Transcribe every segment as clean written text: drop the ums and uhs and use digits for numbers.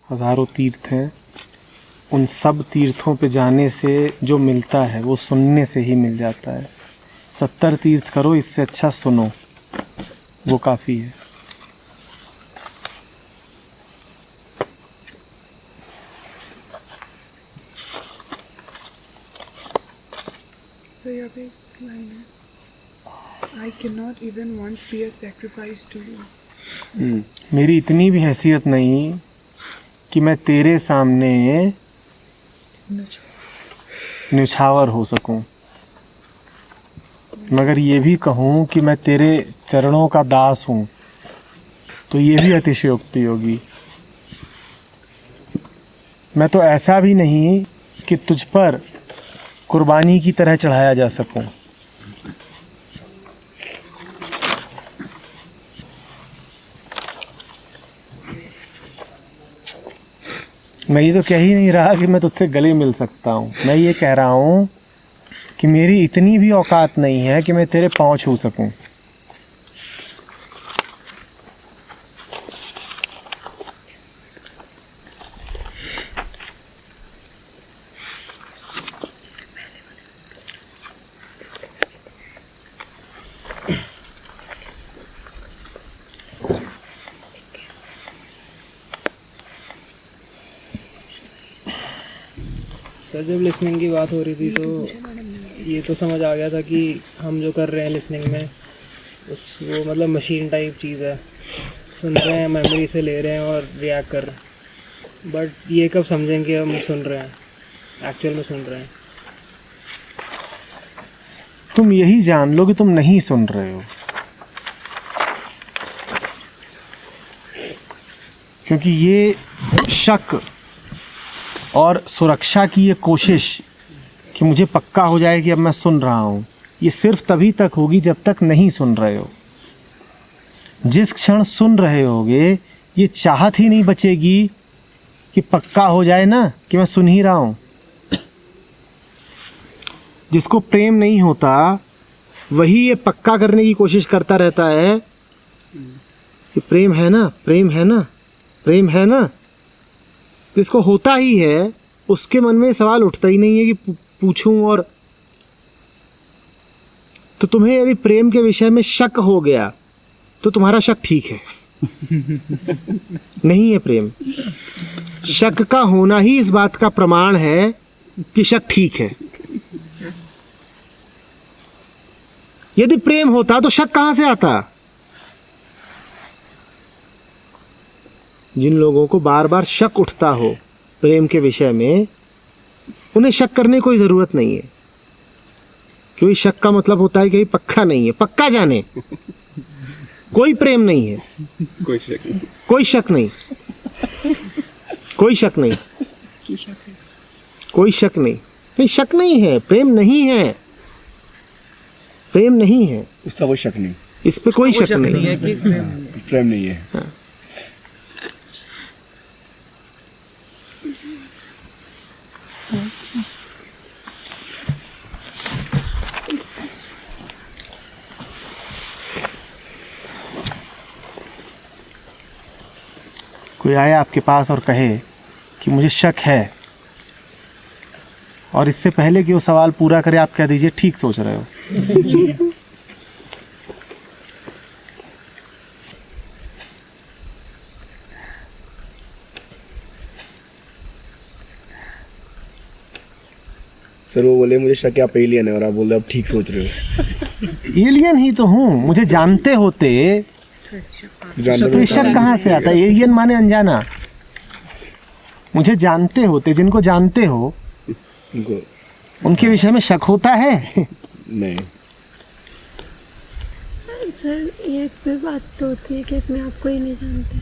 हज़ारों तीर्थ हैं, उन सब तीर्थों पे जाने से जो मिलता है वो सुनने से ही मिल जाता है। 70 तीर्थ करो, इससे अच्छा सुनो, वो काफ़ी है। So यहाँ पे एक लाइन है, I cannot even once be a sacrifice to you. मेरी इतनी भी हैसियत नहीं कि मैं तेरे सामने न्यौछावर हो सकूं, मगर ये भी कहूं कि मैं तेरे चरणों का दास हूं, तो ये भी अतिशयोक्ति होगी। मैं तो ऐसा भी नहीं कि तुझ पर कुर्बानी की तरह चढ़ाया जा सकूं। मैं ये तो कह ही नहीं रहा कि मैं तुझसे गले मिल सकता हूँ। मैं ये कह रहा हूँ कि मेरी इतनी भी औकात नहीं है कि मैं तेरे पाँव छू सकूँ। सर जब लिसनिंग की बात हो रही थी तो ये तो समझ आ गया था कि हम जो कर रहे हैं लिसनिंग में वो मतलब मशीन टाइप चीज़ है, सुन रहे हैं, मेमोरी से ले रहे हैं और रिएक्ट कर रहे हैं। बट ये कब समझेंगे हम सुन रहे हैं, एक्चुअल में सुन रहे हैं? तुम यही जान लो कि तुम नहीं सुन रहे हो, क्योंकि ये शक और सुरक्षा की ये कोशिश कि मुझे पक्का हो जाए कि अब मैं सुन रहा हूँ, ये सिर्फ तभी तक होगी जब तक नहीं सुन रहे हो। जिस क्षण सुन रहे होगे ये चाहत ही नहीं बचेगी कि पक्का हो जाए ना कि मैं सुन ही रहा हूँ। जिसको प्रेम नहीं होता वही ये पक्का करने की कोशिश करता रहता है कि प्रेम है ना, प्रेम है ना, प्रेम है ना। जिसको होता ही है उसके मन में सवाल उठता ही नहीं है कि पूछूं। और तो तुम्हें यदि प्रेम के विषय में शक हो गया तो तुम्हारा शक ठीक है। नहीं है प्रेम। शक का होना ही इस बात का प्रमाण है कि शक ठीक है। यदि प्रेम होता तो शक कहां से आता? जिन लोगों को बार बार शक उठता हो प्रेम के विषय में, उन्हें शक करने की कोई ज़रूरत नहीं है, क्योंकि शक का मतलब होता है कि पक्का नहीं है। पक्का जाने कोई प्रेम नहीं है, कोई शक नहीं, कोई शक नहीं, कोई शक नहीं, कोई शक नहीं, नहीं शक नहीं है, प्रेम नहीं है, प्रेम नहीं है, उसका कोई शक नहीं, इस पे कोई शक नहीं है कि प्रेम नहीं है। हाँ। कोई आए आपके पास और कहे कि मुझे शक है, और इससे पहले कि वो सवाल पूरा करे आप कह दीजिए ठीक सोच रहे हो। फिर वो बोले मुझे शक है आप एलियन है, और आप बोल रहे आप ठीक सोच रहे हो। एलियन ही तो हूँ, मुझे जानते होते तो ये शक कहाँ से आता? एलियन माने अनजाना। मुझे जानते होते, जिनको जानते हो उनके विषय में शक होता है? नहीं सर, ये फिर बात तो होती है कि अपने आप को ही नहीं जानते।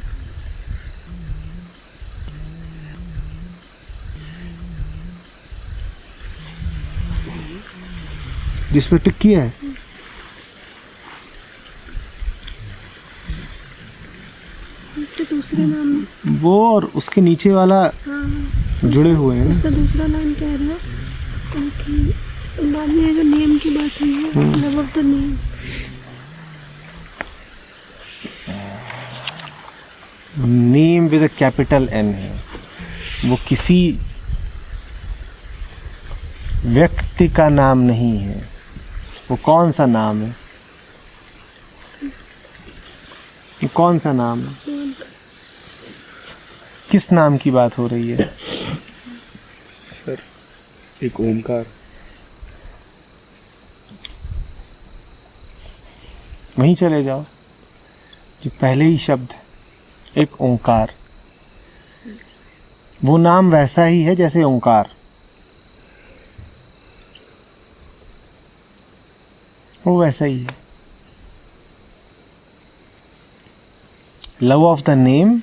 जिस पे टिक किया है उसके दूसरे नाम में वो, और उसके नीचे वाला हाँ जुड़े हुए हैं। उसका दूसरा नाम कह रहा है ताकि बाद में ये जो नेम की बात हुई है, love of the name. Name with a capital N है। वो किसी व्यक्ति का नाम नहीं है। वो कौन सा नाम है? वो कौन सा नाम है? किस नाम की बात हो रही है? सर एक ओमकार। वहीं चले जाओ, जो पहले ही शब्द है, एक ओंकार। वो नाम वैसा ही है जैसे ओंकार। वो वैसा ही है। लव ऑफ द नेम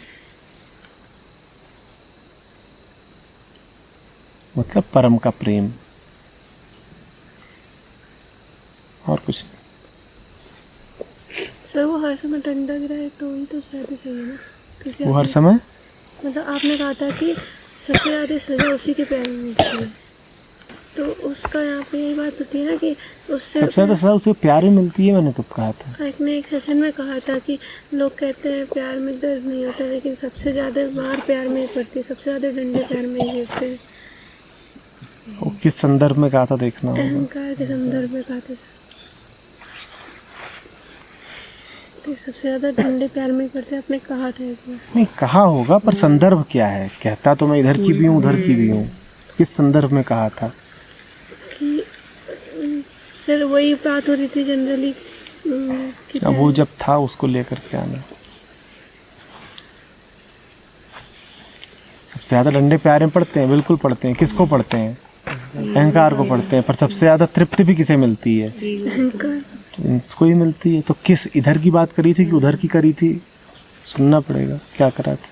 मतलब परम का प्रेम, और कुछ नहीं। सर वो हर समय डंडा गिराए तो वही तो शायद सही है ना, क्योंकि वो हर आपने- समय मतलब आपने कहा था कि सबसे ज़्यादा सज़ा उसी के प्यार में मिलती है, तो उसका यहाँ पे यही बात होती है ना कि उससे सबसे ज़्यादा सज़ा उसे प्यार ही मिलती है। मैंने कब कहा था? एक ने एक सेशन में कहा था कि लोग कहते हैं प्यार में दर्द नहीं होता, लेकिन सबसे ज़्यादा मार प्यार में ही पड़ती है, सबसे ज़्यादा डंडे प्यार में ही गिरते हैं। वो किस संदर्भ में कहा था देखना होगा। अहंकार के संदर्भ में कहा था कि सबसे ज़्यादा डंडे प्यार में ही पड़ते हैं, आपने कहा था एक बार। नहीं कहा होगा, पर संदर्भ क्या है? कहता तो मैं इधर की भी हूँ उधर की भी हूँ। किस संदर्भ में कहा था? कि सर वही बात हो रही थी जनरली कि अब वो जब था उसको लेकर के आना। सबसे ज़्यादा डंडे प्यारे में पड़ते हैं, बिल्कुल पड़ते हैं। किसको पड़ते हैं? अहंकार को पड़ते हैं। पर सबसे ज़्यादा तृप्ति भी किसे मिलती है? अहंकार। तो इसको ही मिलती है। तो किस इधर की बात करी थी कि उधर की करी थी? सुनना पड़ेगा क्या करा था।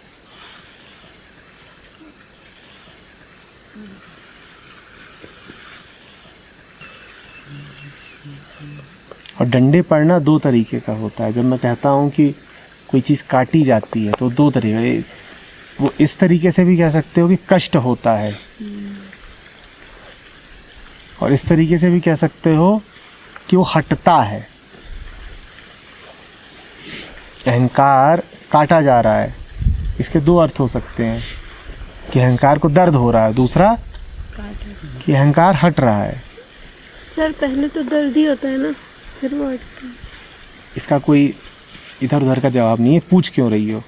और डंडे पड़ना दो तरीके का होता है। जब मैं कहता हूँ कि कोई चीज़ काटी जाती है तो दो तरीके, वो इस तरीके से भी कह सकते हो कि कष्ट होता है, और इस तरीके से भी कह सकते हो कि वो हटता है। अहंकार काटा जा रहा है, इसके दो अर्थ हो सकते हैं कि अहंकार को दर्द हो रहा है, दूसरा कि अहंकार हट रहा है। सर पहले तो दर्द ही होता है ना, फिर वो हटता है। इसका कोई इधर उधर का जवाब नहीं है। पूछ क्यों रही हो?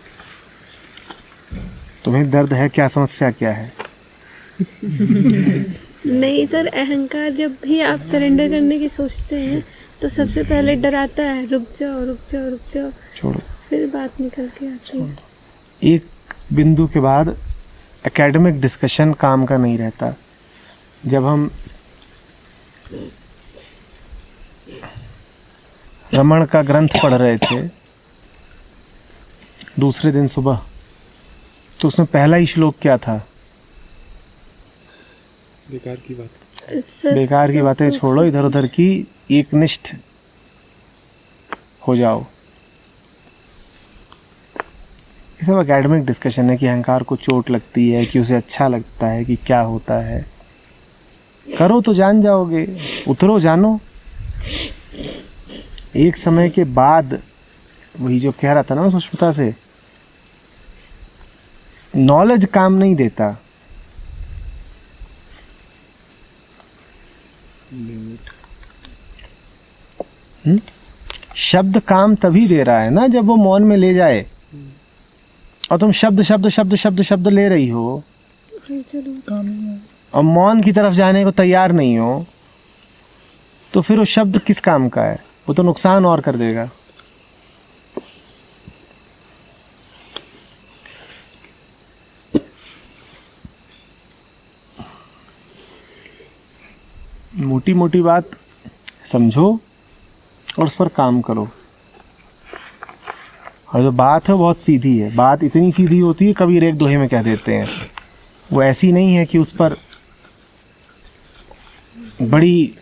तुम्हें दर्द है क्या? समस्या क्या है? नहीं सर, अहंकार जब भी आप सरेंडर करने की सोचते हैं तो सबसे पहले डराता है, रुक जाओ रुक जाओ रुक जाओ, छोड़ो। फिर बात निकल के आती है। एक बिंदु के बाद एकेडमिक डिस्कशन काम का नहीं रहता। जब हम रमण का ग्रंथ पढ़ रहे थे दूसरे दिन सुबह, तो उसमें पहला ही श्लोक क्या था? बेकार की बात। सर, बेकार की बातें छोड़ो, इधर उधर की एकनिष्ठ हो जाओ। ये सब एकेडमिक डिस्कशन है कि अहंकार को चोट लगती है, कि उसे अच्छा लगता है, कि क्या होता है। करो तो जान जाओगे, उतरो जानो। एक समय के बाद वही जो कह रहा था ना सुष्मिता से, नॉलेज काम नहीं देता। शब्द काम तभी दे रहा है ना जब वो मौन में ले जाए। और तुम शब्द शब्द शब्द शब्द शब्द ले रही हो और मौन की तरफ जाने को तैयार नहीं हो, तो फिर वो शब्द किस काम का है? वो तो नुकसान और कर देगा। मोटी मोटी बात समझो और उस पर काम करो। और जो बात है बहुत सीधी है। बात इतनी सीधी होती है, कबीर एक दोहे में कह देते हैं। वो ऐसी नहीं है कि उस पर बड़ी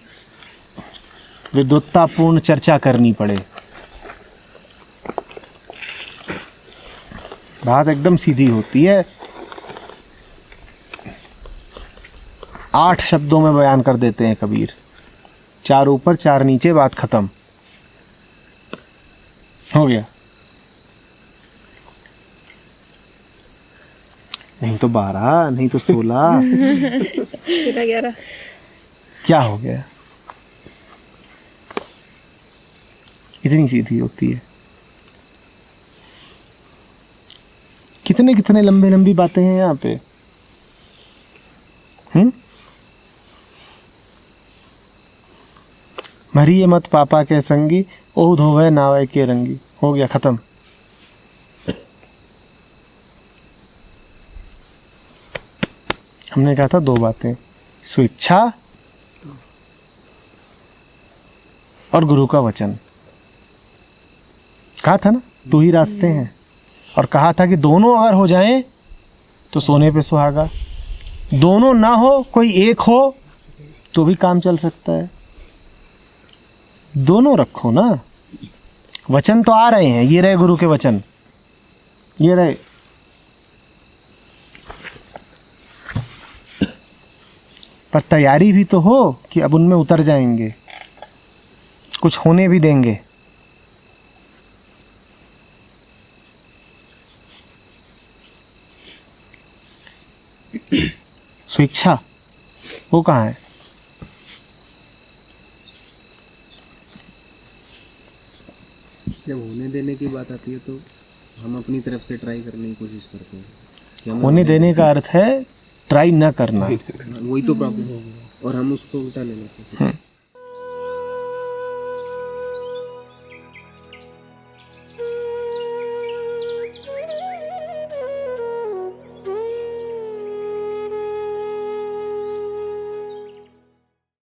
विद्वत्तापूर्ण चर्चा करनी पड़े। बात एकदम सीधी होती है। 8 शब्दों में बयान कर देते हैं कबीर। 4 ऊपर 4 नीचे, बात खत्म हो गया। नहीं तो 12, नहीं तो 16, फिर 11। क्या हो गया? इतनी सीधी होती है। कितने कितने लंबी लंबी बातें हैं यहाँ पे। मरिए मत पापा के संगी, ओ धोवे नावे के रंगी। हो गया, खत्म। हमने कहा था 2 बातें, स्वेच्छा और गुरु का वचन। कहा था ना 2 ही रास्ते हैं, और कहा था कि दोनों अगर हो जाएं तो सोने पे सुहागा, दोनों ना हो, कोई एक हो तो भी काम चल सकता है। दोनों रखो ना। वचन तो आ रहे हैं, ये रहे गुरु के वचन, ये रहे। पर तैयारी भी तो हो कि अब उनमें उतर जाएंगे, कुछ होने भी देंगे। स्वेच्छा वो कहाँ है? जब होने देने की बात आती है तो हम अपनी तरफ से ट्राई करने की कोशिश करते हैं कि हमें होने देने का अर्थ है ट्राई न करना। वही तो प्रॉब्लम हो गया और हम उसको उल्टा ले लेते हैं।